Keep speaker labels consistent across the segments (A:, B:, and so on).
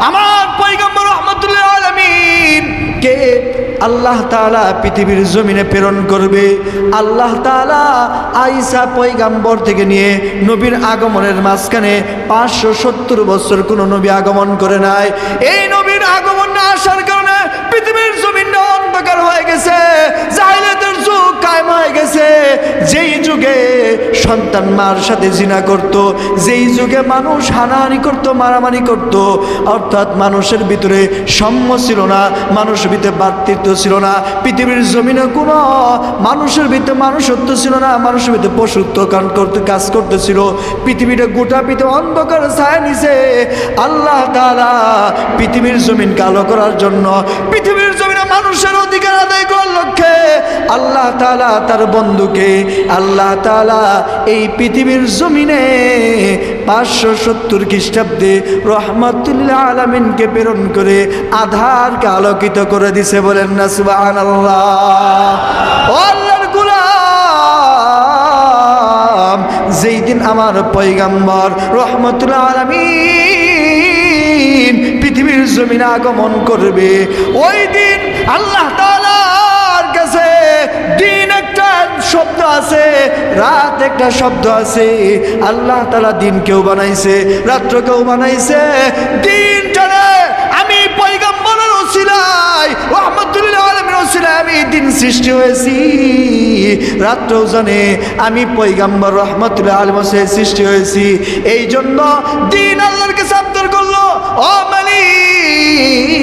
A: আমার পয়গম্বর রাহমাতুল আলামিন কে আল্লাহ তাআলা পৃথিবীর জমিনে প্রেরণ করবে। আল্লাহ তাআলা ঈসা পয়গম্বর থেকে নিয়ে নবীর আগমনের মাঝখানে 570 বছর কোনো নবী আগমন করে নাই। এই নবীর আগমন না আসার কারণে পৃথিবীর জমিনটা অন্ধকার হয়ে গেছে, জাহেলিয়াতের যুগ কায়েম হয়ে গেছে। যেই যুগে সন্তান মার সাথে জিনা করত, যেই যুগে মানুষ হানাহানি করত, মারামারি করত, অর্থাৎ মানুষের ভিতরে সাম্য ছিল না, মানুষের ভিতরে ভ্রাতৃত্ব ছিল না, পৃথিবীর জমিনে কোনো মানুষের ভিতরে মানুষত্ব ছিল না, মানুষের ভিতরে পশুত্ব কাজ করতেছিল। পৃথিবীটা গোটা পৃথিবী অন্ধকার ছায়া নিছে। আল্লাহ তাআলা পৃথিবীর জমিনকে আলো করার জন্য, পৃথিবীর জমিনে মানুষের অধিকার আদায় করার লক্ষ্যে আল্লাহ তাআলা তার বন্ধুকে, আল্লাহ তাআলা এই পৃথিবীর জমিনে 570 খ্রিস্টাব্দে রহমাতুল আলামিনকে প্রেরণ করে আধারকে আলোকিত করে দিছে। বলেন না সুবহানাল্লাহ। ও আল্লাহর গোলাম, যেই দিন আমার পয়গম্বর রহমাতুল আলামিন পৃথিবীর জমিনে আগমন করবে, ওই দিন আল্লাহ তাআলার কাছে দিন একটা শব্দ আছে, রাত একটা শব্দ আছে। আল্লাহ তাআলা দিনকেও বানাইছে, রাত্রকেও বানাইছে। দিনটারে আমি পয়গম্বরের ওসিলায় রহমাতুল আলামিনের ওসিলায় আমি দিন সৃষ্টি হয়েছি। রাত্রও জানে আমি পয়গম্বর রহমাতুল আলামিনের সৃষ্টি হয়েছি। এই জন্য দিন আল্লাহর কাছে আবদার করলো, ও মালিক,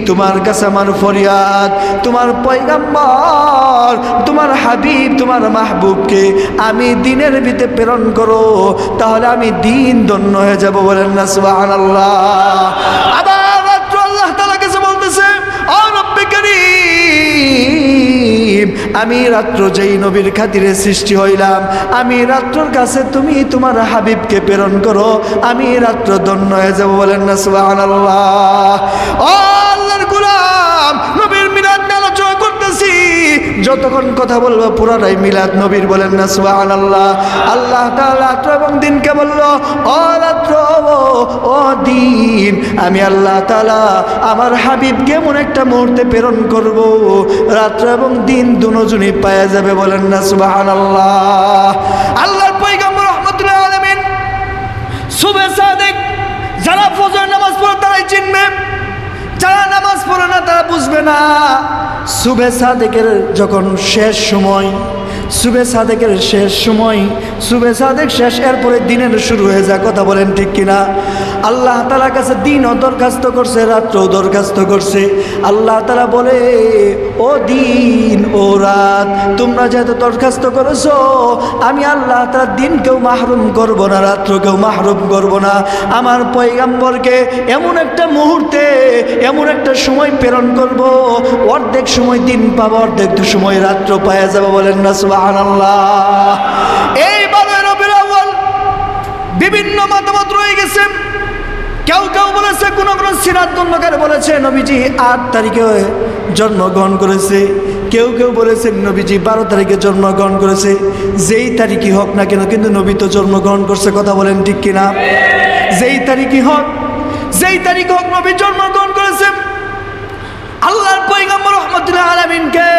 A: তোমার কাছে আমার ফরিয়াদ, তোমার পয়গম্বর, তোমার হাবিব, তোমার মাহবুবকে আমি দিনের ভিতরে প্রেরণ করো, তাহলে আমি দিন ধন্য হয়ে যাব। বলেন না সুবহানাল্লাহ। আবার রাত্র আল্লাহ তাআলা কাছে বলতেছে, ও রব্বে কারীম, আমি রাত্র যেই নবীর খাতিরে সৃষ্টি হইলাম, আমি রাত্রর কাছে তুমি তোমার হাবিবকে প্রেরণ করো, আমি রাত্র ধন্য হয়ে যাব। বলেন না সুবহানাল্লাহ। ও আল্লাহর গোলাম, নবীর মিলাদ নিয়ে আলোচনা করতেছি, যতক্ষণ কথা বলবো পুরাটাই মিলাদ নবীর। বলেন না সুবহানাল্লাহ। আল্লাহ তাআলা রাত্র এবং দিনকে বলল, ও রাত্র ও দিন, আমি আল্লাহ তাআলা আমার হাবিবকে এমন একটা মুহূর্তে প্রেরণ করব, রাত্র এবং দিন দুজনই পাওয়া যাবে। বলেন না সুবহানাল্লাহ। আল্লাহর পয়গম্বর রাহমাতুল আলামিন সুবহে সাদিক, যারা ফজর নামাজ পড়ে তারাই চিনবে, যারা নামাজ পড়ে না তারা বুঝবে না। সুবহে সাদিকের যখন শেষ সময়, সুবহে সাদিকের শেষ সময়, সুবহে সাদিক শেষ, এরপরে দিনের শুরু হয়ে যায়। কথা বলেন ঠিক কিনা? আল্লাহ তাআলার কাছে দিনও দরখাস্ত করছে, রাত্রও দরখাস্ত করছে। আল্লাহ তাআলা বলে, ও দিন ও রাত, তোমরা যেহেতু দরখাস্ত করেছো, আমি আল্লাহ তাআলা দিনকেও মাহরুম করব না, রাত্রকেও মাহরুম করব না। আমার পয়গম্বরকে এমন একটা মুহূর্তে, এমন একটা সময় প্রেরণ করব, অর্ধেক সময় দিন পাবো, অর্ধেক সময় রাত্র পাওয়া যাবে। বলেন না সুবহানাল্লাহ। এই 12 রবিউল আউয়াল বিভিন্ন মতামত রয়ে গেছে। কেউ কেউ বলেছে, কোন সিরাত গ্রন্থকার বলেছে নবীজি 8 তারিখে জন্মগ্রহণ করেছে, কেউ কেউ বলেছেন নবীজি 12 তারিখে জন্মগ্রহণ করেছে। যেই তারিখই হোক না কেন, কিন্তু নবী তো জন্মগ্রহণ করছে। কথা বলেন ঠিক কিনা? যেই তারিখই হোক, যেই তারিখ হোক, নবী জন্মগ্রহণ করেছেন। আল্লাহর পয়গম্বর রাহমাতুল আলামিনকে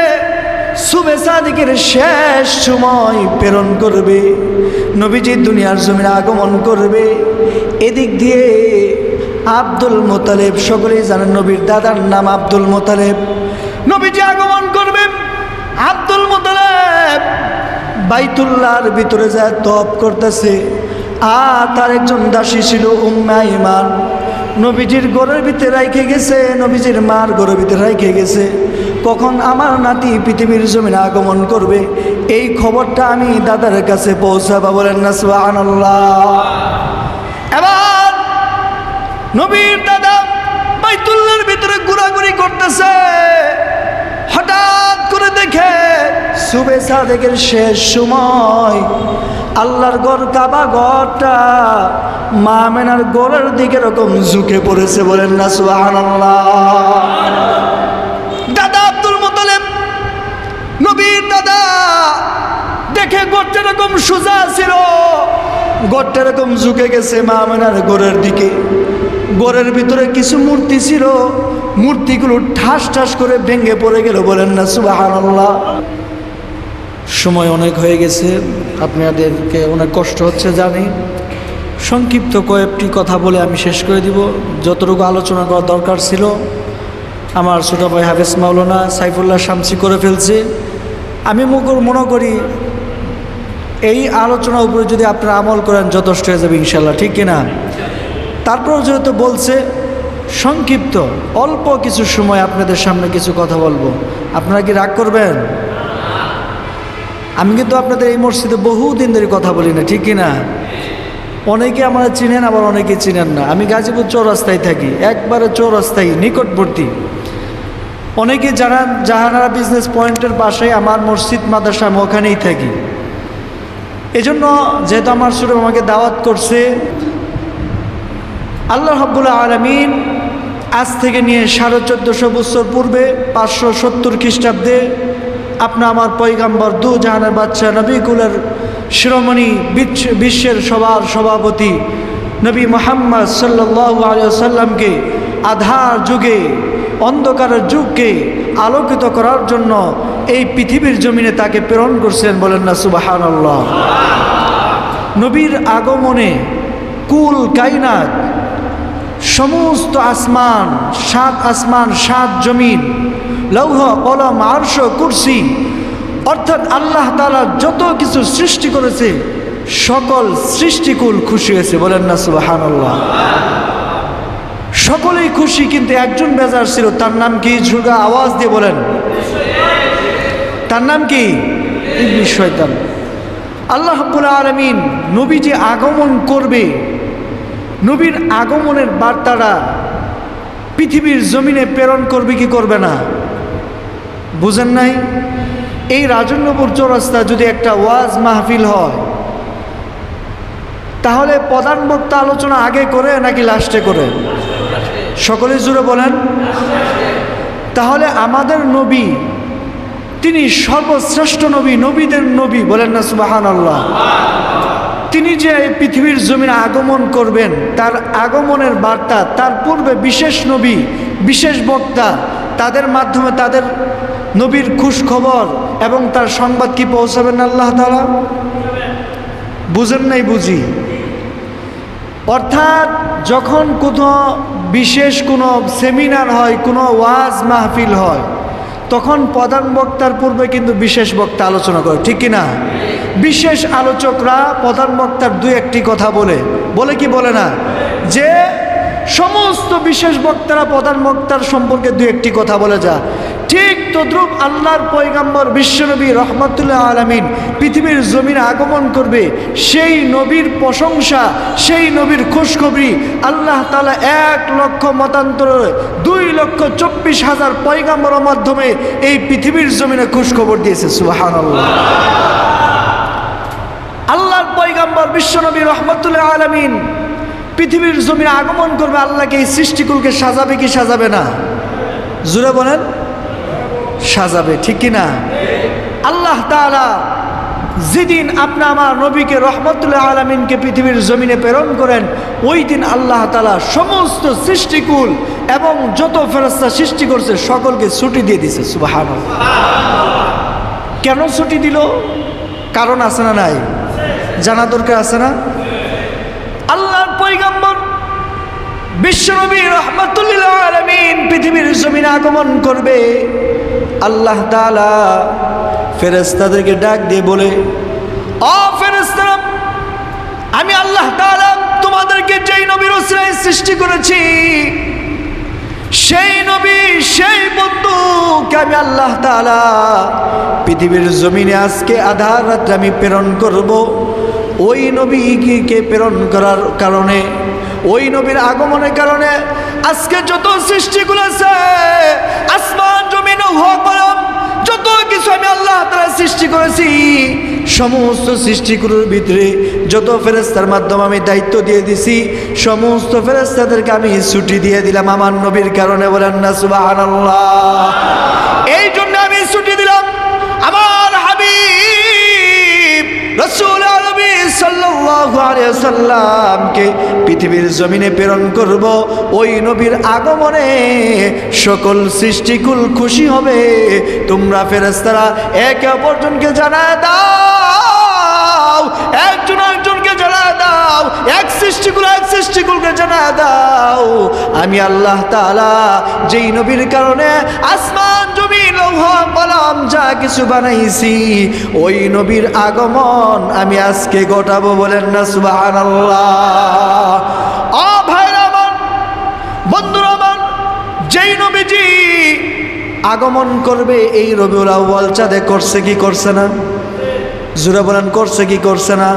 A: সুবহে সাদিকের শেষ সময় প্রেরণ করবে, নবীজি দুনিয়ার জমিনে আগমন করবে। এদিক দিয়ে আব্দুল মুত্তালিব, সকলেই জানেন নবীর দাদার নাম আব্দুল মুত্তালিব, নবীজি আগমন করবেন। আব্দুল মুত্তালিব বাইতুল্লাহর ভিতরে যায় তওয়াফ করতেছে, আর তার একজন দাসী ছিল উম্মে আইমান, নবীজির ঘরের ভিতরে রাইখে গেছে, নবীজির মার ঘরের ভিতরে রাইখে গেছে। কখন আমার নাতি পৃথিবীর জমিনে আগমন করবে, এই খবরটা আমি দাদার কাছে পৌঁছাবো। বলেন না সুবহানাল্লাহ। এবার নবীর দাদা বাইতুল্লাহর ভিতরে ঘোরাঘুরি করতেছে, হঠাৎ করে দেখে সুবহে সাদিকের শেষ সময় আল্লাহর ঘর কাবা ঘরটা মা আমেনার ঘরের দিকে এরকম ঝুঁকে পড়েছে। বলেন না সুবহানাল্লাহ। দাদা আব্দুল মুত্তালিব, নবীর দাদা, দেখে ঘরটা এরকম সোজা ছিল, ঘরটা এরকম ঝুঁকে গেছে মা আমেনার ঘরের দিকে। ঘরের ভিতরে কিছু মূর্তি ছিল, মূর্তিগুলো ঠাস ঠাস করে ভেঙে পড়ে গেল। বলেন না সুবহানাল্লাহ। সময় অনেক হয়ে গেছে, আপনাদেরকে অনেক কষ্ট হচ্ছে জানি। সংক্ষিপ্ত কয়েকটি কথা বলে আমি শেষ করে দিব। যতটুকু আলোচনা করার দরকার ছিল আমার ছোট ভাই হাফেজ মাওলানা সাইফুল্লাহ শামসী করে ফেলছে। আমি মনে করি এই আলোচনার উপরে যদি আপনারা আমল করেন যথেষ্ট হয়ে যাবে ইনশাল্লাহ, ঠিক কিনা? তারপর যেহেতু বলছে সংক্ষিপ্ত অল্প কিছু সময় আপনাদের সামনে কিছু কথা বলবো, আপনারা কি রাগ করবেন? আমি কিন্তু আপনাদের এই মসজিদে বহুদিন ধরে কথা বলি না, ঠিক কিনা? অনেকে আমরা চিনেন, আবার অনেকে চিনেন না। আমি গাজীপুর চৌরাস্তায় থাকি, একবারে চৌরাস্তায় নিকটবর্তী। অনেকে জানান জাহানারা বিজনেস পয়েন্টের পাশে আমার মসজিদ মাদ্রাসা, আমি ওখানেই থাকি। এজন্য যেহেতু আমার সুরে আমাকে দাওয়াত করছে, আল্লাহ রাব্বুল আলামিন আজ থেকে নিয়ে 1450 বছর পূর্বে 570 খ্রিস্টাব্দে আমার পয়গাম্বর দু জাহানের বাদশা নবী কুলের শিরোমণি বিশ্বের সবার সভাপতি নবী মুহাম্মদ সাল্লাল্লাহু আলাইহি ওয়াসাল্লামকে আধার যুগে, অন্ধকারের যুগকে আলোকিত করার জন্য এই পৃথিবীর জমিনে তাকে প্রেরণ করছেন। বলেন না সুবহানাল্লাহ। নবীর আগমনে কুল কায়নাত, সমস্ত আসমান, 7 আসমান 7 জমিন, লৌহ কলম আরশ কুরসি, অর্থাৎ আল্লাহ তাআলা যত কিছু সৃষ্টি করেছে সকল সৃষ্টিকুল খুশি হয়েছে। বলেন না সুবহানাল্লাহ। সকলেই খুশি, কিন্তু একজন বেজার ছিল। তার নাম কি? ঝুগা আওয়াজ দিয়ে বলেন, তার নাম কি? ইবলিস শয়তান। আল্লাহ রাব্বুল আলামিন নবী যে আগমন করবে, নবীর আগমনের বার্তাটা পৃথিবীর জমিনে প্রেরণ করবে কি করবে না? বুঝেন নাই? এই রাজন্যপুর চৌরাস্তা যদি একটা ওয়াজ মাহফিল হয়, তাহলে প্রধান বক্তা আলোচনা আগে করে নাকি লাস্টে করে? সকলে জুড়ে বলেন। তাহলে আমাদের নবী তিনি সর্বশ্রেষ্ঠ নবী, নবীদের নবী। বলেন না সুবহানাল্লাহ। তিনি যে পৃথিবীর জমিনে আগমন করবেন, তার আগমনের বার্তা তার পূর্বে বিশেষ নবী, বিশেষ বক্তা, তাদের মাধ্যমে তাদের নবীর খুশ খবর এবং তার সংবাদ কি পৌঁছাবেন আল্লাহ তাআলা? বুঝেন নাই? বুঝি। অর্থাৎ যখন কোনো বিশেষ কোনো সেমিনার হয়, কোনো ওয়াজ মাহফিল হয়, তখন প্রধান বক্তার পূর্বে কিন্তু বিশেষ বক্তা আলোচনা করে, ঠিক কিনা? বিশেষ আলোচকরা প্রধান বক্তার 2-1টি কথা বলে কি বলে না? যে সমস্ত বিশেষ বক্তারা প্রধান বক্তার সম্পর্কে 2-1টি কথা বলে যা। ঠিক তদ্রূপ আল্লাহর পয়গাম্বর বিশ্বনবী রহমাতুল্লাহ আলামিন পৃথিবীর জমিনে আগমন করবে, সেই নবীর প্রশংসা, সেই নবীর খুশখবরি আল্লাহ তাআলা 1 লক্ষ মতান্তরে 2,24,000 পয়গাম্বরের মাধ্যমে এই পৃথিবীর জমিনে খুশখবর দিয়েছে। সুবহানাল্লাহ। আল্লাহর পয়গাম্বর বিশ্বনবী রহমাতুল্লাহ আলামিন পৃথিবীর জমিনে আগমন করবে, আল্লাহকে এই সৃষ্টিকুলকে সাজাবে কি সাজাবে না? জুড়ে বলেন, সাজাবে, ঠিক কিনা? আল্লাহ তাআলা যেদিন আমার নবীকে রহমতুল্লাহ আলামিনকে পৃথিবীর জমিনে প্রেরণ করেন, ওই দিন আল্লাহ তাআলা সমস্ত সৃষ্টিকুল এবং যত ফেরেশতা সৃষ্টি করছে সকলকে ছুটি দিয়ে দিয়েছে। সুবহানাল্লাহ। কেন ছুটি দিল? কারণ আছে না নাই? জানা দরকার আছে না? আল্লাহর পয়গম্বর বিশ্বনবী রহমাতুল্লাহ আলামিন পৃথিবীর জমিনে আগমন করবে, আল্লাহ তাআলা ফেরেশতাদেরকে ডাক দিয়ে বলে, ও ফেরেশতারা, আমি আল্লাহ তাআলা তোমাদেরকে যেই নবীর ওসিলায় সৃষ্টি করেছি, সেই নবী, সেই বন্ধুকে আমি আল্লাহ তাআলা পৃথিবীর জমিনে আজকে আধার রাত্রে আমি প্রেরণ করব। ওই নবীকে প্রেরণ করার কারণে, ওই নবীর আগমনের কারণে আজকে যত সৃষ্টিগুলো আছে, আসমান জমিন যত কিছু আমি আল্লাহ তাআলা সৃষ্টি করেছি, সমস্ত সৃষ্টিগুলোর ভিতরে যত ফেরেশতার মাধ্যমে আমি দায়িত্ব দিয়ে দিছি, সমস্ত ফেরেশতাদেরকে আমি ছুটি দিয়ে দিলাম আমার নবীর কারণে। বলেন না সুবহানাল্লাহ। এই জন্য আমি ছুটি দিলাম আমার হাবিব রাসূল আরবি সাল্লাল্লাহু আলাইহি ওয়াসাল্লামকে পৃথিবীর জমিনে প্রেরণ করব, ওই নবীর আগমনে সকল সৃষ্টিকুল খুশি হবে। তোমরা ফেরেশতারা একে অপরজনকে জানায় দাও, একজন একজনকে জানায় দাও, এক সৃষ্টিকুলকে জানায় দাও, আমি আল্লাহ তাআলা যেই নবীর কারণে আসমান জমিন লৌহ কলম যা কিছু বানাইছি, ওই নবীর আগমন আমি আজকে ঘটাবো। বলেন না সুবহানাল্লাহ। ও ভাইরা আমার, বন্ধুরা আমার, যেই নবীজি আগমন করবে এই রবিউল আউয়াল চাঁদে, করছে কি করছে না? জোরে বলেন, করছে কি করছে না?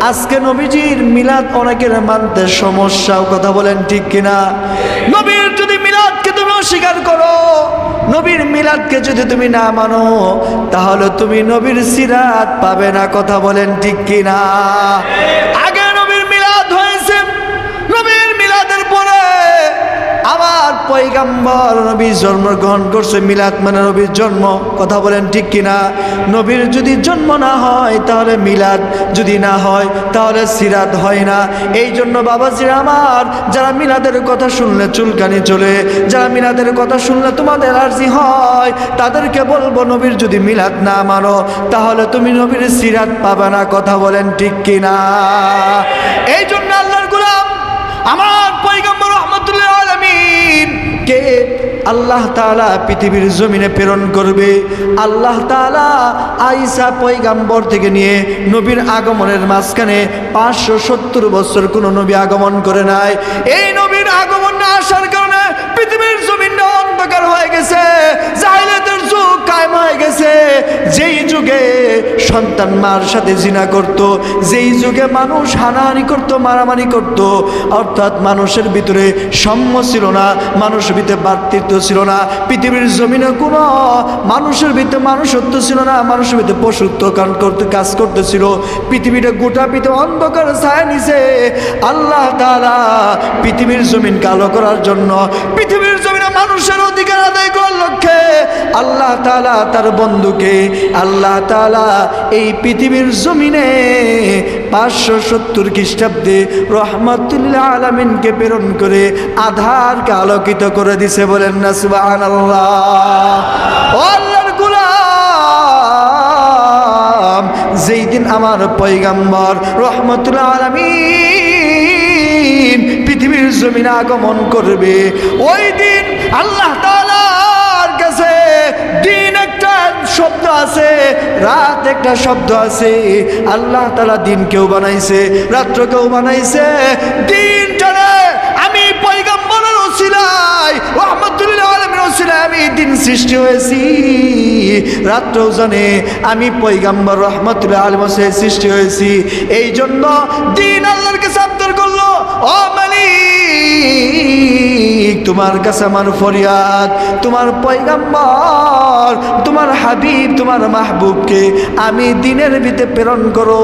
A: আজকে নবীজির মিলাদ অনেকের মানতে সমস্যা, কথা বলেন ঠিক কিনা? নবীর যদি মিলাদকে তুমি অস্বীকার করো, নবীর মিলাদকে যদি তুমি না মানো, তাহলে তুমি নবীর সিরাত পাবে না, কথা বলেন ঠিক কিনা? আগে নবীর মিলাদ হয়েছে, নবীর মিলাদের পরে আমার পয়গম্বর নবী জন্মগ্রহণ করছে। মিলাদ মানে নবীর জন্ম, কথা বলেন ঠিক কিনা? নবীর যদি জন্ম না হয় তাহলে মিলাদ, যদি না হয় তাহলে সিরাত হয় না। এই জন্য বাবাজিরা আমার, যারা মিলাদের কথা শুনলে চুলকানি চলে, যারা মিলাদের কথা শুনলে তোমাদের অ্যালার্জি হয়, তাদেরকে বলবো নবীর যদি মিলাদ না মানো তাহলে তুমি নবীর সিরাত পাবে না, কথা বলেন ঠিক কিনা? এই জন্য আল্লাহর গোলাম আমার পয়গম্বর রাহমাতুল্লিল আলামিন কে আল্লাহ তাআলা পৃথিবীর জমিনে প্রেরণ করবে। আল্লাহ তাআলা ঈসা পয়গম্বর থেকে নিয়ে নবীর আগমনের মাঝখানে 570 বছর কোনো নবী আগমন করে নাই। এই নবীর আগমন না আসার কারণে পৃথিবীর জমিনটা অন্ধকার হয়ে গেছে, জাহিলিয়াতের যুগ কায়েম হয়ে গেছে। যেই যুগে সন্তান মার সাথে জিনা করত, যেই যুগে মানুষ হানাহানি করত, মারামারি করত, অর্থাৎ মানুষের ভিতরে সাম্য ছিল না, মানুষের ভিতরে ভ্রাতৃত্ব ছিল না, পৃথিবীর জমিনে কোনো মানুষের ভিতরে মানুষত্ব ছিল না, মানুষের ভিতরে পশুত্ব কাজ করতেছিল। পৃথিবীটা গোটা পৃথিবী অন্ধকার ছায়া নিছে। আল্লাহ তাআলা পৃথিবীর জমিন কালো করার জন্য, পৃথিবীর জমিনে মানুষের অধিকার আদায় করার লক্ষ্যে আল্লাহ তাআলা তার বন্ধুকে, আল্লাহ তাআলা এই পৃথিবীর জমিনে 570 খ্রিস্টাব্দে রহমাতুল্লিল আলামিনকে প্রেরণ করে আধারকে আলোকিত করে দিছে। বলেন না সুবহানাল্লাহ। ও আল্লাহর গোলাম, যেই দিন আমার পয়গম্বর রহমাতুল্লিল আলামিন পৃথিবীর জমিনে আগমন করবে, ওই দিন আল্লাহ তাআলার কাছে দিন একটা শব্দ আছে, রাত একটা শব্দ আছে। আল্লাহ তাআলা দিনকেও বানাইছে, রাত্রকেও বানাইছে। দিনটারে আমি পয়গম্বরের ওসিলায়, রহমাতুল্লিল আলামিনের ওসিলায় আমি দিন সৃষ্টি হয়েছি। রাত্রও জানে আমি পয়গম্বর রহমাতুল্লিল আলামিনের সৃষ্টি হয়েছি। এই জন্য দিন আল্লাহর কাছে আবদার করলো, ও মালিক, তোমার কাছে আমার ফরিয়াদ, তোমার পয়গম্বর, তোমার হাবিব, তোমার মাহবুবকে আমি দিনের ভিতরে প্রেরণ করো,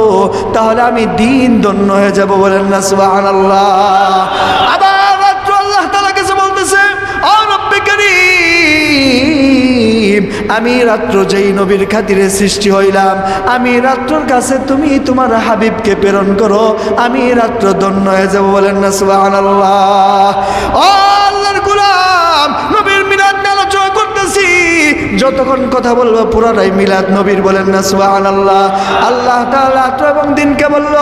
A: তাহলে আমি দিন ধন্য হয়ে যাব। বলেন না সুবহানাল্লাহ। আবার রাত্র আল্লাহ তাআলার কাছে বলতেছে, ও রব্বে কারীম, আমি রাত্র যেই নবীর খাতিরে সৃষ্টি হইলাম, আমি রাত্রর কাছে তুমি তোমার হাবিবকে প্রেরণ করো, আমি রাত্র ধন্য হয়ে যাব। বলেন না সুবহানাল্লাহ। ও আল্লাহর গোলাম, নবীর মিলাদ নিয়ে আলোচনা করতেছি, যতক্ষণ কথা বলবো পুরাটাই মিলাদ নবীর। বলেন না সুবহানাল্লাহ। আল্লাহ তাআলা রাত্র এবং দিনকে বলল,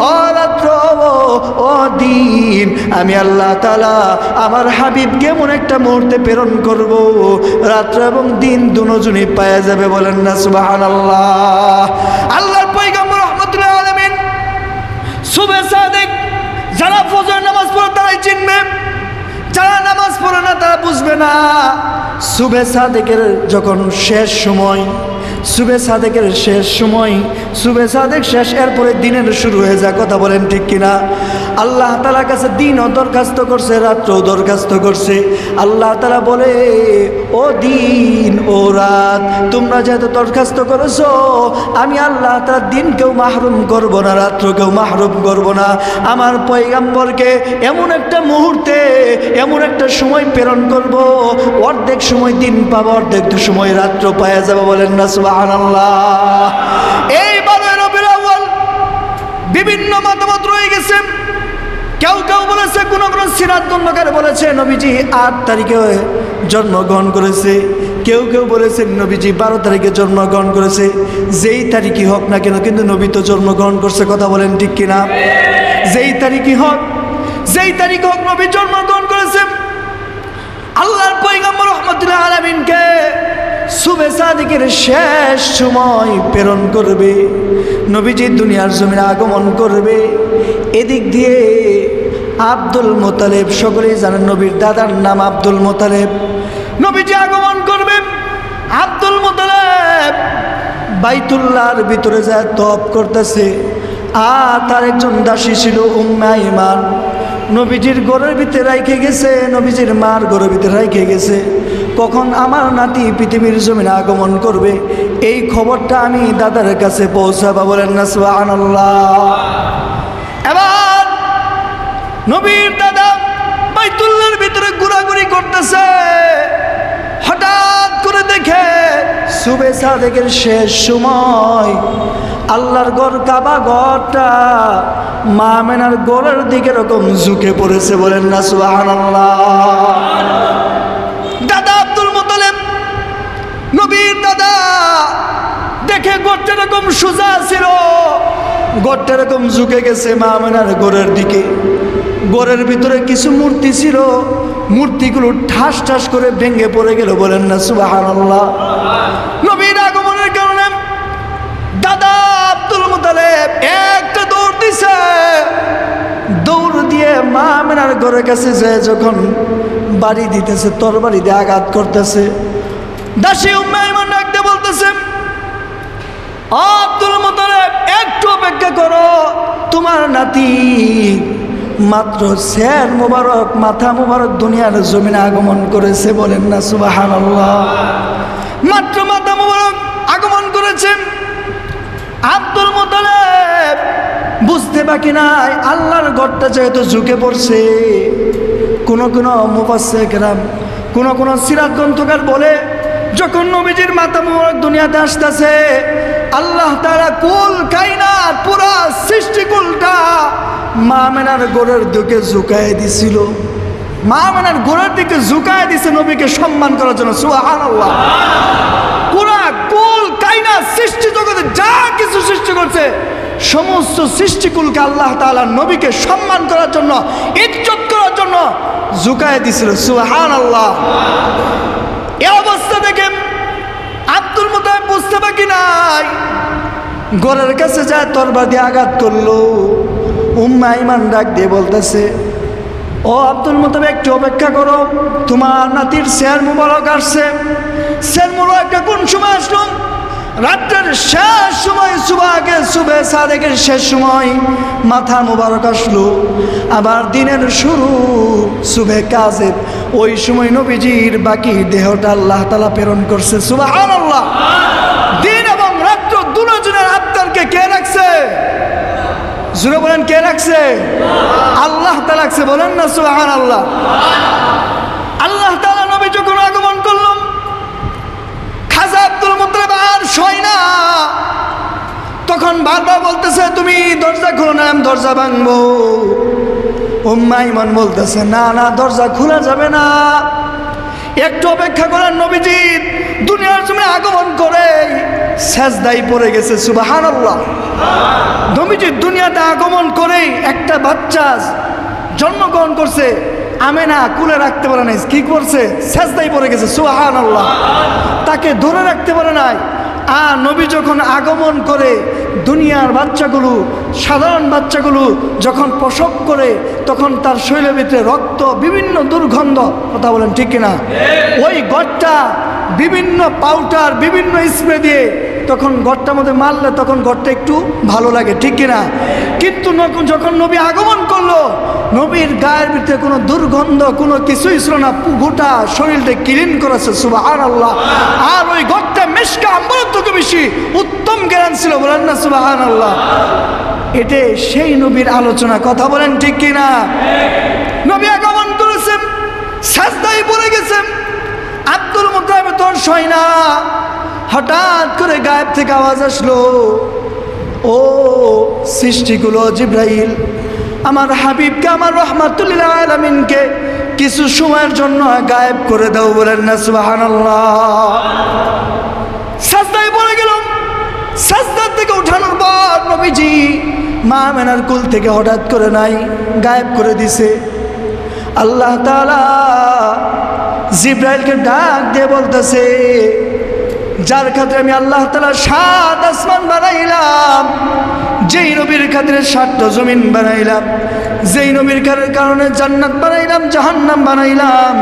A: ও রাত্র ও দিন, আমি আল্লাহ তাআলা আমার হাবিবকে এমন একটা মুহূর্তে প্রেরণ করব, রাত্র এবং দিন দুজনই পাওয়া যাবে। বলেন না সুবহানাল্লাহ। আল্লাহর পয়গম্বর রাহমাতুল্লিল আলামিন সুবহে সাদিক, যারা ফজর নামাজ পড়ে তারাই চিনবে, যারা নামাজ পড়ে না তারা বুঝবে না। সুবহে সাদিকের যখন শেষ সময়, সুবহে সাদিকের শেষ সময়, সুবহে সাদিক শেষ, এরপরে দিনের শুরু হয়ে যায়। কথা বলেন ঠিক কিনা? আল্লাহ তাআলার কাছে দিনও দরখাস্ত করছে, রাত্রও দরখাস্ত করছে। আল্লাহ তাআলা বলে, ও দিন ও রাত, তোমরা যেহেতু দরখাস্ত করেছো, আমি আল্লাহ তাআলা দিনকেও মাহরুম করব না, রাত্রকেও মাহরুম করব না। আমার পয়গম্বরকে এমন একটা মুহূর্তে, এমন একটা সময় প্রেরণ করব, অর্ধেক সময় দিন পাবো, অর্ধেক সময় রাত্র পাওয়া যাবে। বলেন না সুবহানাল্লাহ। এই 12 রবিউল বিভিন্ন মতামত রয়ে গেছে। কেউ কেউ বলেছে, কোন সিরাত গ্রন্থকার বলেছে নবীজি 8 তারিখে জন্মগ্রহণ করেছে, কেউ কেউ বলেছেন নবীজি 12 তারিখে জন্মগ্রহণ করেছে। যেই তারিখই হোক না কেন, কিন্তু নবী তো জন্মগ্রহণ করছে, কথা বলেন ঠিক কিনা? যেই তারিখই হোক, যেই তারিখ হোক, নবী জন্মগ্রহণ করেছেন। আল্লাহর পয়গম্বর রাহমাতুল আলামিনকে সুবে সাদিকের শেষ সময় প্রেরণ করবে, নবীজি দুনিয়ার জমিনে আগমন করবে। এদিক দিয়ে আব্দুল মুতালিব, সকলেই জানেন নবীর দাদার নাম আব্দুল মুতালিব, নবীজি আগমন করবেন। আব্দুল মুতালিব বাইতুল্লাহর ভিতরে যায় তপ করতেছে, আর তার একজন দাসী ছিল উম্মে আইমান, নবীজির ঘরের ভিতরে রাইখে গেছে, নবীজির মার ঘরের ভিতরে রাইখে গেছে। কখন আমার নাতি পৃথিবীর জমিনে আগমন করবে, এই খবরটা আমি দাদার কাছে পৌঁছাবো, বলেন না সুবহানাল্লাহ। এবার নবীর দাদা বাইতুল্লাহর ভিতরে ঘোরাঘুরি করতেছে, হঠাৎ করে দেখে সুবে সাদেকের শেষ সময় আল্লাহর ঘর কাবা ঘরটা মা আমেনার ঘরের দিকে এরকম ঝুঁকে পড়েছে, বলেন না সুবহানাল্লাহ। দাদা আব্দুল মুতালিব, নবীর দাদা, দেখে ঘরটা এরকম সোজা ছিল, ঘরটা এরকম ঝুঁকে গেছে মা আমেনার ঘরের দিকে। ঘরের ভিতরে কিছু মূর্তি ছিল, মূর্তিগুলো ঠাস ঠাস করে ভেঙে পড়ে গেল, বলেন না সুবহানাল্লাহ। নবীর আগমনের কারণে দাদা আব্দুল মুতালিব একটা দৌড় দিছে, দৌড় দিয়ে মা আমেনার ঘরের কাছে যায় যখন বাড়ি দিতেছে, তরবারি দিয়ে আঘাত করতেছে, দাসী উম্মে আইমান ডাক দিয়ে বলতেছে, আব্দুল মুতালিব একটু অপেক্ষা করো, তোমার নাতি মাত্র শের মুবারক, মাথা মুবারক দুনিয়ার জমিনে আগমন করেছে, বলেন না সুবহানাল্লাহ। মাত্র মাথা মুবারক আগমন করেছেন। আব্দুল মুতালিব বুঝতে বাকি নাই, আল্লাহর ঘরটা যেহেতু ঝুঁকে পড়ছে, কোন মুফাসসির কেরাম, কোন সিরাত গ্রন্থকার বলে, যখন নবীজির মাথা মুবারক দুনিয়াতে আসতেছে, আল্লাহ তাআলা কুল কায়নাত পুরা সৃষ্টিকুলটা মা আমেনার গোড়ের দিকে ঝুঁকায় দিছিল, মা আমেনার গোড়ের দিকে ঝুঁকায় দিছে নবীকে সম্মান করার জন্য, সুবহানাল্লাহ। পুরা কুল কায়নাত সৃষ্টি জগতে যা কিছু সৃষ্টি করছে, সমস্ত সৃষ্টিকুলকে আল্লাহ তাআলা নবীকে সম্মান করার জন্য, ইজ্জত করার জন্য ঝুঁকায় দিছিল, সুবহানাল্লাহ। এই অবস্থা দেখে আব্দুল মুতালিব বুঝতে বাকি নাই, ঘরের কাছে যায় তরবারি দিয়ে আঘাত করলো। উম্মে আইমান ডাক দিয়ে বলতেছে, ও আব্দুল মুতালিব একটু অপেক্ষা করো, তোমার নাতির শের মুবারক আসছে। শের মুবারকটা কোন সময় আসলো? রাত্রের শেষ সময়, সুবে সাদেকের শেষ সময় মাথা মুবারক আসলো। আবার দিনের শুরু সুবে কাযেব, ওই সময় নবীজির বাকি দেহটা আল্লাহ তাআলা প্রেরণ করছে, সুবহানাল্লাহ। দিন এবং রাত্র দুজনের আত্মারকে কে রাখছে? জোরে বলেন, কে রাখছে? আল্লাহ তাআলা রাখছে, বলেন না সুবহানাল্লাহ। আল্লাহ তাআলা নবী যখন আগমন করলেন, খাজা আব্দুল মুতালিব আর সয় না, তখন বারবার বলতেছে, তুমি দরজা খুলো না, আমি দরজা ভাঙবো। উম্মে আইমান বলতেছে, না না, দরজা খোলা যাবে না, একটু অপেক্ষা করেন। নবীজি দুনিয়ার জমিনে আগমন করে সেজদায় পড়ে গেছে, সুবহানাল্লাহ। নবীজি দুনিয়াতে আগমন করেই একটা বাচ্চা জন্মগ্রহণ করছে, আমেনা কুলে রাখতে পারে নাই, কি করছে? সেজদায় পড়ে গেছে, সুবহানাল্লাহ। তাকে ধরে রাখতে পারে নাই। আর নবী যখন আগমন করে, দুনিয়ার বাচ্চাগুলো, সাধারণ বাচ্চাগুলো যখন প্রসব করে, তখন তার শরীরের ভিতরে রক্ত, বিভিন্ন দুর্গন্ধ, কথা বলেন ঠিক কিনা? ওই ঘরটা বিভিন্ন পাউডার, বিভিন্ন স্প্রে দিয়ে তখন ঘরটার মধ্যে মারলে তখন ঘরটা একটু ভালো লাগে, ঠিক কিনা? কিন্তু যখন নবী আগমন করলো, নবীর গায়ের ভিতরে কোনো দুর্গন্ধ, কোনো কিছুই ছিল না, গোটা শরীরটা ক্লিন করেছে, সুবহানাল্লাহ। আর ওই ঘরটা মিশকা আম্বরের থেকে বেশি উত্তম জ্ঞান ছিল, বলেন না সুবহানাল্লাহ। এটা সেই নবীর আলোচনা, কথা বলেন ঠিক কিনা? নবী আগমন করেছেন, সাজদায় পড়ে গেছেন। আব্দুল মুতালিব তোর সয় না, হঠাৎ করে গায়েব থেকে আওয়াজ আসলো, ও সৃষ্টিগুলো জিব্রাইল আমার হাবিবকে, আমার রাহমাতুল লিল আলামিনকে কিছু সময়ের জন্য গায়েব করে দাও, বলেন না সুবহানাল্লাহ। সাজদায় পড়ে গেল। সাজদা থেকে উঠানোর পর নবীজি মা আমেনার কুল থেকে হঠাৎ করে নাই গায়েব করে দিছে। আল্লাহ তাআলা জিব্রাইলকে ডাক দিয়ে বলতেছে, যার খাতিরে আমি আল্লাহ তাআলা 7 আসমান বানাইলাম, যেই নবীর খাতিরে 7টা জমিন বানাইলাম, যেই নবীর কারণে জান্নাত বানাইলাম, জাহান্নাম বানাইলাম,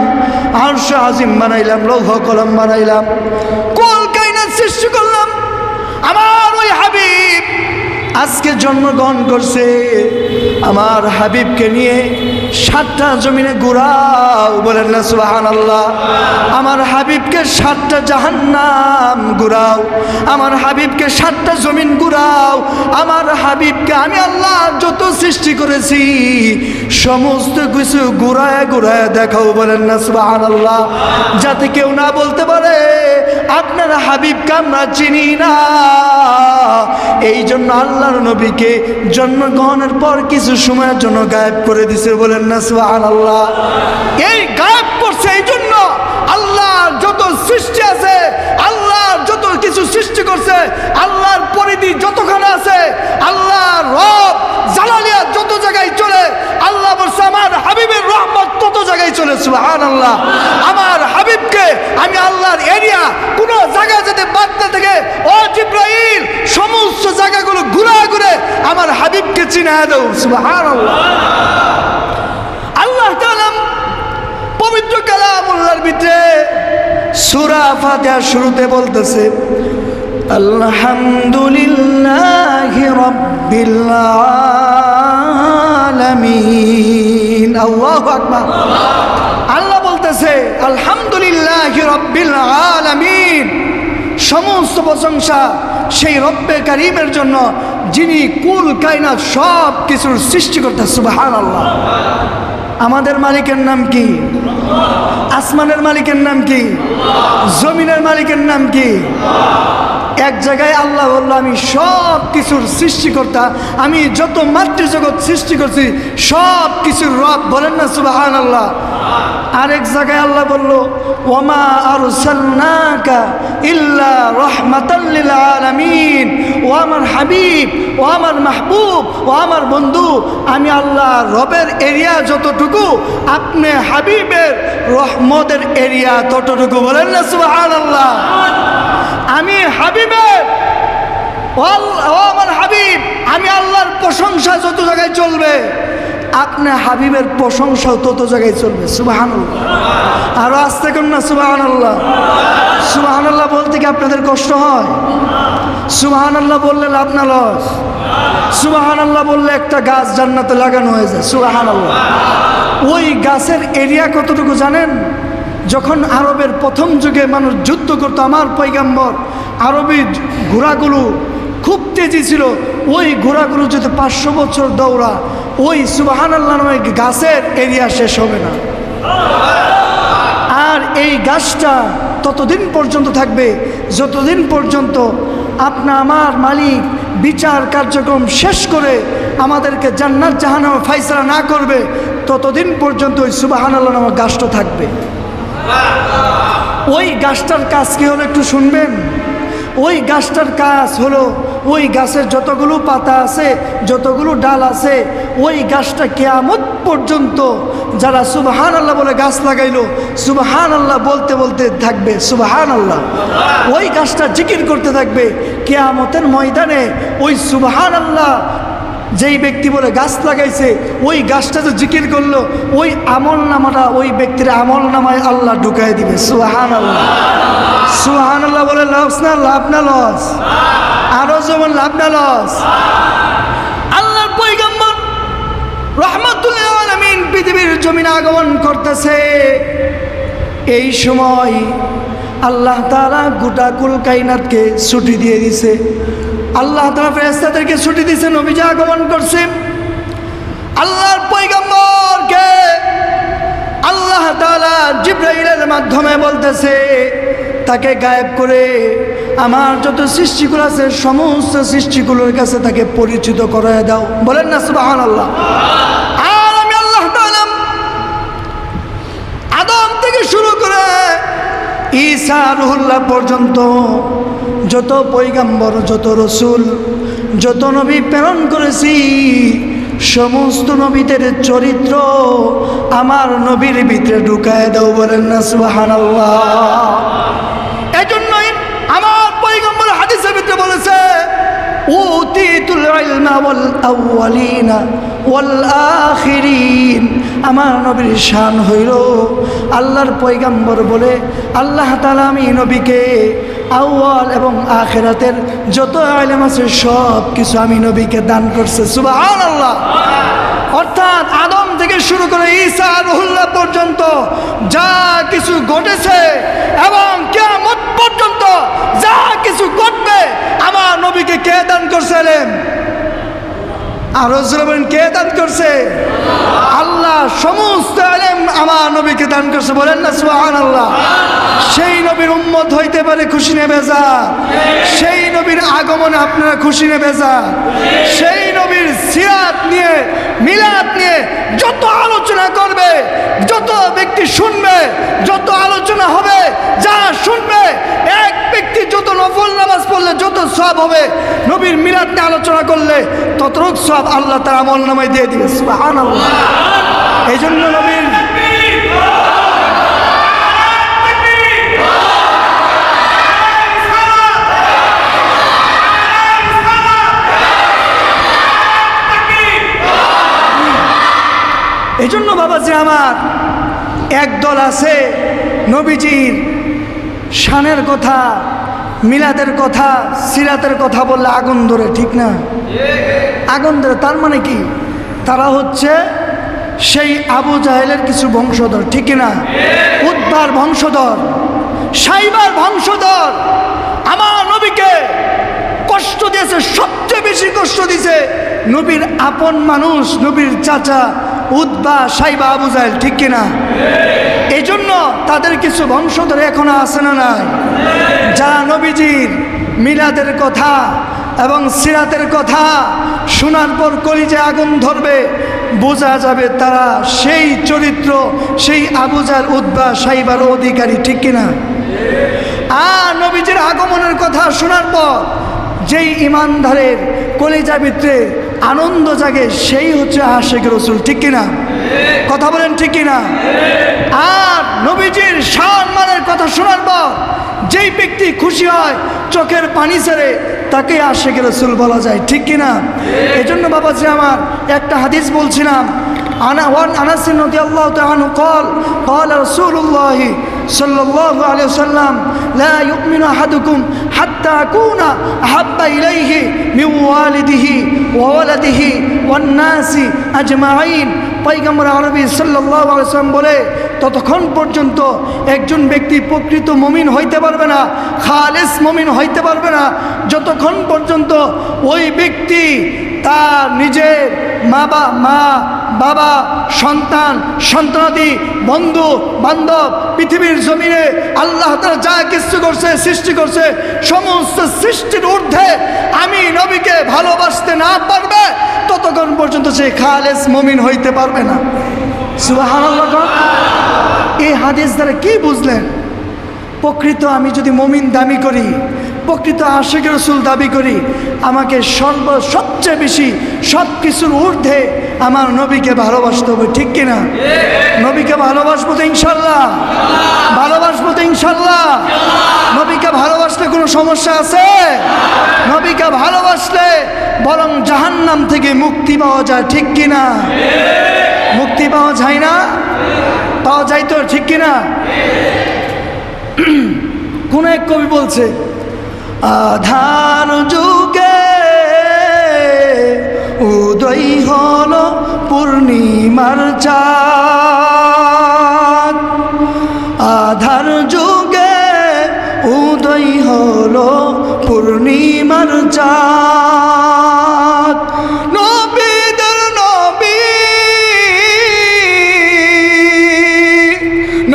A: আরশ আজিম বানাইলাম, লৌহ কলম বানাইলাম, কুল কায়নাত সৃষ্টি করলাম, আমার ওই হাবিব আজকে জন্মগ্রহণ করছে। আমার হাবিবকে নিয়ে 7টা জমিনে ঘুরাও, বলেন না সুবহানাল্লাহ। আমার হাবিবকে 7টা জাহান্নাম ঘুরাও, আমার হাবিবকে 7টা জমিন ঘুরাও, আমার হাবিবকে আমি আল্লাহ যত সৃষ্টি করেছি সমস্ত কিছু ঘুরায় ঘুরায় দেখাও, বলেন না সুবহানাল্লাহ। যাতে কেউ না বলতে পারে আপনার হাবিবকে আমরা চিনি না। এই জন্য আল্লাহর নবীকে জন্মগ্রহণের পর কিছু সময়ের জন্য গায়েব করে দিছে, বলেন না সুবহানাল্লাহ। এই গায়েব করছে এই জন্য আল্লাহর যত সৃষ্টি আছে, আল্লাহর যত কিছু সৃষ্টি করছে, আল্লাহর পরিধি যতখানে আছে, আল্লাহর রব জালালিয়াত যত জায়গায় চলে, আল্লাহ বলছে আমার হাবিবের রহমত তত জায়গায় চলে, সুবহানাল্লাহ। আমার হাবিবকে আমি আল্লাহর এরিয়া কোনো জায়গায় যাতে বাদ না থাকে, ও জিব্রাইল সমস্ত জায়গাগুলো ঘুরে ঘুরে আমার হাবিবকে চিনায় দাও, সুবহানাল্লাহ। আল্লাহ তাআলা পবিত্র কালামুল্লাহর ভিতরে সূরা ফাতিহার শুরুতে বলতেছে, আলহামদুলিল্লাহি রাব্বিল আলামিন। আল্লাহু আকবার। আল্লাহ বলতেছে আলহামদুলিল্লাহি রাব্বিল আলামিন, সমস্ত প্রশংসা সেই রব্বে কারীমের জন্য যিনি কুল কায়নাত সব কিছুর সৃষ্টিকর্তা, সুবহানাল্লাহ। আমাদের মালিকের নাম কি? আসমানের মালিকের নাম কি? জমিনের মালিকের নাম কি? এক জায়গায় আল্লাহ বলল আমি সব কিছুর সৃষ্টিকর্তা, আমি যত মাতৃজগৎ সৃষ্টি করছি সব কিছুর রব, বলেন না সুবহানাল্লাহ। আরেক জায়গায় আল্লাহ বলল ওয়ামা আরসালনাকা ইল্লা রাহমাতাল লিল আলামিন। ও আমার হাবিব, ও আমার মাহবুব, ও আমার বন্ধু, আমি আল্লাহ রবের এরিয়া যতটুকু আপনি হাবিবের রহমতের এরিয়া ততটুকু, বলেন না সুবহানাল্লাহ। আমি হাবিবের, ও আমার হাবিব, আমি আল্লাহর প্রশংসা যত জায়গায় চলবে আপনি হাবিবের প্রশংসাও তত জায়গায় চলবে, সুবহানাল্লাহ। আরো আস্তে করুন না সুবহানাল্লাহ। সুবহানাল্লাহ বলতে কি আপনাদের কষ্ট হয়? সুবহানাল্লাহ বললে লাভ না লস? সুবহানাল্লাহ বললে একটা গাছ জান্নাতে লাগানো হয়ে যায়, সুবহানাল্লাহ। ওই গাছের এরিয়া কতটুকু জানেন? যখন আরবের প্রথম যুগে মানুষ যুদ্ধ করতো, আমার পয়গাম্বর আরবি ঘোড়াগুলো খুব তেজি ছিল, ওই ঘোড়াগুলো যদি 500 বছর দৌড়া ওই সুবহানাল্লাহ নামে গাছের এরিয়া শেষ হবে না। আর এই গাছটা ততদিন পর্যন্ত থাকবে যতদিন পর্যন্ত আপনা আমার মালিক বিচার কার্যক্রম শেষ করে আমাদেরকে জান্নাত জাহান্নামে ফায়সালা না করবে, ততদিন পর্যন্ত ওই সুবহানাল্লাহ নামে গাছটা থাকবে। ওই গাছটার কাজ কি হলো একটু শুনবেন। ওই গাছটার কাজ হলো ওই গাছের যতগুলো পাতা আছে, যতগুলো ডাল আছে, ওই গাছটা কিয়ামত পর্যন্ত যারা সুবহানাল্লাহ বলে গাছ লাগাইলো সুবহানাল্লাহ বলতে বলতে থাকবে, সুবহানাল্লাহ। ওই গাছটা জিকির করতে থাকবে কিয়ামতের ময়দানে। ওই সুবহানাল্লাহ যেই ব্যক্তি বলে গাছ লাগাইছে ওই গাছটা যে জিকির করলো, ওই আমল নামাটা ওই ব্যক্তির আমল নামায় আল্লাহ ঢুকাই দিবে, সুবহানাল্লাহ। সুবহানাল্লাহ বলে লস না লাভ না লস? আরো যেমন লাভ না লস? আল্লাহর পয়গম্বর রাহমাতুল লিল আলামিন পৃথিবীর জমিনে আগমন করতেছে। এই সময় আল্লাহ তাআলা গোটা কুল কায়নাতকে ছুটি দিয়ে দিছে। আল্লাহ তাআলা ফেরেশতাদেরকে ছুটি দিয়েছে, নবীজি আগমন করছে। আল্লাহর পয়গম্বরকে আল্লাহ তাআলা জিবরাইলের মাধ্যমে বলতেছে, তাকে গায়েব করে আমার যত সৃষ্টিগুলো আছে সমস্ত সৃষ্টিগুলোর কাছে তাকে পরিচিত করায় দাও। বলেন না সুবহানাল্লাহ। আর আমি আল্লাহ তাআলা আদম থেকে শুরু করে ঈসা রুহুল্লাহ পর্যন্ত যত পয়গম্বর, যত রসুল, যত নবী প্রেরণ করেছি, সমস্ত নবীদের চরিত্র আমার নবীর ভিতরে ঢুকায় দাও। বলেন না সুবহানাল্লাহ। এজন্যই আমার পয়গম্বর হাদিসের ভিতরে বলেছে, উতিতুল ইলমা ওয়াল আউয়ালিনা ওয়াল আখিরিন। আমার নবীর শান হইল আল্লাহর পয়গম্বর বলে আল্লাহ তাআলা আমি নবীকে আউয়াল এবং আখিরাতের যত ইলম আছে সব কিছু আমি নবীকে দান করছে। সুবহানাল্লাহ। অর্থাৎ আদম থেকে শুরু করে ঈসা রুহুল্লাহ পর্যন্ত যা কিছু ঘটেছে এবং কিয়ামত পর্যন্ত যা কিছু ঘটবে আমার নবীকে কে দান করছিলেন? আর বলেন কে দান করছে? আল্লাহ সমস্ত ইলম আমার নবীকে দান করছে। বলেন না সুবহানাল্লাহ। সেই নবীর উম্মত হইতে পারে খুশি নেবে যা, সেই নবীর আগমনে আপনারা খুশি নেবে যা, সেই নবীর সিরাত নিয়ে মিলাদ নিয়ে যত আলোচনা করবে, যত ব্যক্তি শুনবে, যত আলোচনা হবে, যা শুনবে, এক ব্যক্তি যত নফল নামাজ পড়লে যত সওয়াব হবে, নবীর মিলাদ নিয়ে আলোচনা করলে তত সওয়াব আল্লাহ তার আমলনামায় দিয়ে দিবে। সুবহানাল্লাহ। এই জন্য নবীর এই জন্য বাবাজি আমার একদল আছে নবীজির শানের কথা, মিলাদের কথা, সিরাতের কথা বললে আগুন ধরে, ঠিক না? আগুন ধরে তার মানে কি? তারা হচ্ছে সেই আবু জাহেলের কিছু বংশধর, ঠিক না? উতবার বংশধর, সাইবার বংশধর। আমার নবীকে কষ্ট দিয়েছে, সবচেয়ে বেশি কষ্ট দিয়েছে নবীর আপন মানুষ, নবীর চাচা উতবা, সাইবা, আবু জাহেল, ঠিক কিনা? এই জন্য তাদের কিছু বংশধর এখনো আছে না নাই? যারা নবীজির মিলাদের কথা এবং সিরাতের কথা শোনার পর কলিজে আগুন ধরবে, বোঝা যাবে তারা সেই চরিত্র, সেই আবু জাহেল, উতবা, সাইবার অধিকারী, ঠিক কিনা? আর নবীজির আগমনের কথা শোনার পর যেই ইমানদারের কলিজা ভিতরে আনন্দ জাগে সেই হচ্ছে আশিক রাসূল, ঠিক কিনা? কথা বলেন ঠিক কিনা? আর নবীজির সম্মানের কথা শোনার পর যেই ব্যক্তি খুশি হয়, চোখের পানি ছেড়ে, তাকে আশিক রাসূল বলা যায়, ঠিক কিনা? এই জন্য বাবাজি আমার একটা হাদিস বলছিলাম, আনাস রাদিয়াল্লাহু তাআলা আনহু قال قال رسول الله صلى الله عليه وسلم لا يؤمن أحدكم حتى أكون أحب إليه من والده وولده والناس أجمعين। পয়গম্বর আরবি সাল্লাল্লাহু আলাইহি ওয়াসাল্লাম বলে, ততক্ষণ পর্যন্ত একজন ব্যক্তি প্রকৃত মুমিন হইতে পারবে না, খালেস মুমিন হইতে পারবে না, যতক্ষণ পর্যন্ত ওই ব্যক্তি তার নিজের মা বাবা, সন্তান, সন্তানাদি, বন্ধু বান্ধব, পৃথিবীর জমিনে আল্লাহ তাআলা যা কিছু করছে, সৃষ্টি করছে, সমস্ত সৃষ্টির ঊর্ধ্বে আমি নবীকে ভালোবাসতে না পারবে, ততক্ষণ পর্যন্ত সে খালেস মুমিন হইতে পারবে না। সুবহানাল্লাহ। এই হাদিস দ্বারা কি বুঝলেন? প্রকৃত আমি যদি মুমিন দাবি করি, প্রকৃত আশিক রাসূল দাবি করি, আমাকে সবচেয়ে বেশি সব কিছুর ঊর্ধ্বে আমার নবীকে ভালোবাসতে হবে, ঠিক কিনা? নবীকে ভালোবাসবো তো ইনশাল্লাহ, ভালোবাসবো তো ইনশাল্লাহ। নবীকে ভালোবাসলে কোনো সমস্যা আছে? নবীকে ভালোবাসলে বরং জাহান্নাম থেকে মুক্তি পাওয়া যায়, ঠিক কিনা? মুক্তি পাওয়া যায় না? পাওয়া যায় তো, ঠিক কিনা? কোন এক কবি বলছে, আধার যুগে উদয় হলো পূর্ণিমার চাঁদ, আধার যুগে উদয় হলো পূর্ণিমার চাঁদ, নবীদের নবী,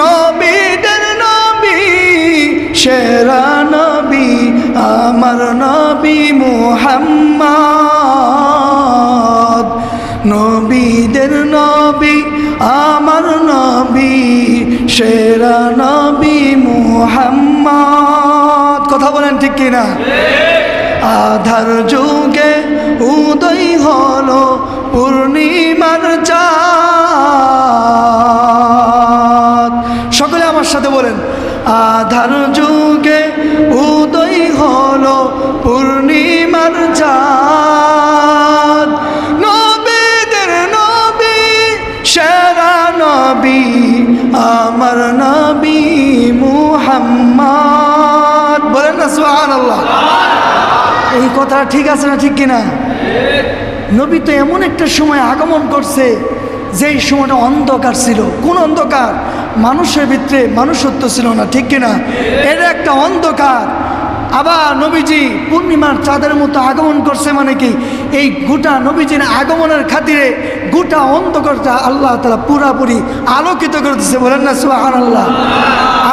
A: নবীদের নবী, সেরা নবী মুহাম্মদ, নবীদের নবী আমার নবী, সেরা নবী মুহাম্মদ। কথা বলেন ঠিক কিনা? আধার যুগে উদয় হলো পূর্ণিমার চাঁদ। সকলে আমার সাথে বলেন, আধার যুগে উদয় হলো পূর্ণিমার চাঁদ, নবীদের নবী সেরা নবী আমার নবী মুহাম্মদ। বলেন না সুবহানাল্লাহ। এই কথা ঠিক আছে না ঠিক কিনা? নবী তো এমন একটা সময় আগমন করছে যেই সময়টা অন্ধকার ছিল। কোন অন্ধকার? মানুষের ভিতরে মানুষত্ব ছিল না, ঠিক কিনা? এটা একটা অন্ধকার। আবার নবীজি পূর্ণিমার চাঁদের মতো আগমন করছে, মানে কি এই গোটা নবীজির আগমনের খাতিরে গোটা অন্ধকারটা আল্লাহ তাআলা পুরাপুরি আলোকিত করে দিচ্ছে। বলেন না সুবহানাল্লাহ।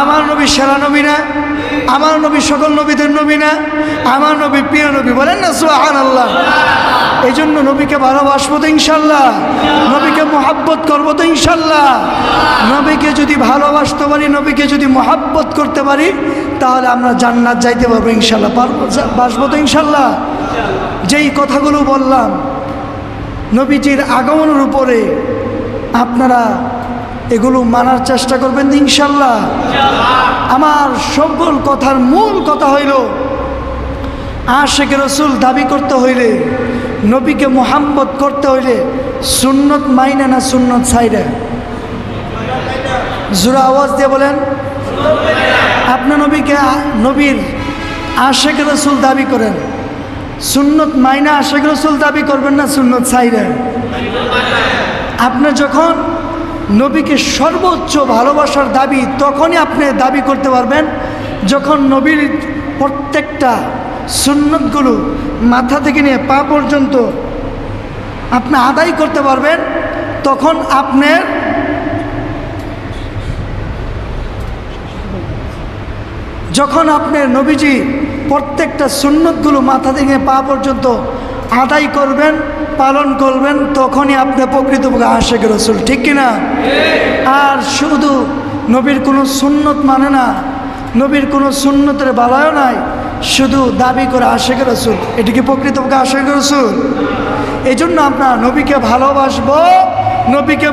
A: আমার নবী সেরা নবী না? আমার নবী সকল নবীদের নবী না? আমার নবী প্রিয় নবী। বলেন না সুবহানাল্লাহ। এই জন্য নবীকে ভালোবাসবো তো ইনশাল্লাহ, নবীকে মহাব্বত করবো তো ইনশাল্লাহ। নবীকে যদি ভালোবাসতে পারি, নবীকে যদি মহাব্বত করতে পারি, তাহলে আমরা জান্নাত যাইতে পারবো ইনশাল্লাহ। বাসবো তো ইনশাল্লাহ। যেই কথাগুলো বললাম নবীজির আগমনের উপরে, আপনারা এগুলো মানার চেষ্টা করবেন তো ইনশাল্লাহ। আমার সকল কথার মূল কথা হইল, আশিকে রাসূল দাবি করতে হইলে, নবীকে মুহাব্বত করতে হইলে সুন্নত মাইনা না সুন্নত ছাইরা? জোরে আওয়াজ দিয়ে বলেন। আপনি নবীকে নবীর আশিকে রাসূল দাবি করেন, সুন্নত মাইনা আশিকে রাসূল দাবি করবেন না সুন্নত ছাইরা? আপনি যখন নবীকে সর্বোচ্চ ভালোবাসার দাবি তখনই আপনি দাবি করতে পারবেন যখন নবীর প্রত্যেকটা সুন্নতগুলো মাথা থেকে নিয়ে পা পর্যন্ত আপনি আদায় করতে পারবেন। তখন আপনার যখন আপনার নবীজি প্রত্যেকটা সুন্নতগুলো মাথা থেকে পা পর্যন্ত আদায় করবেন, পালন করবেন, তখনই আপনি প্রকৃতপক্ষে আশিকে রাসূল, ঠিক কিনা? আর শুধু নবীর কোনো সুন্নত মানে না, নবীর কোনো সুন্নতের বালায়ও নাই, শুধু দাবি করে আশিকে রাসূল, এটি কি প্রকৃতপক্ষে আশিকে রাসূল? এই জন্য আমরা নবীকে ভালোবাসবো, নবীকে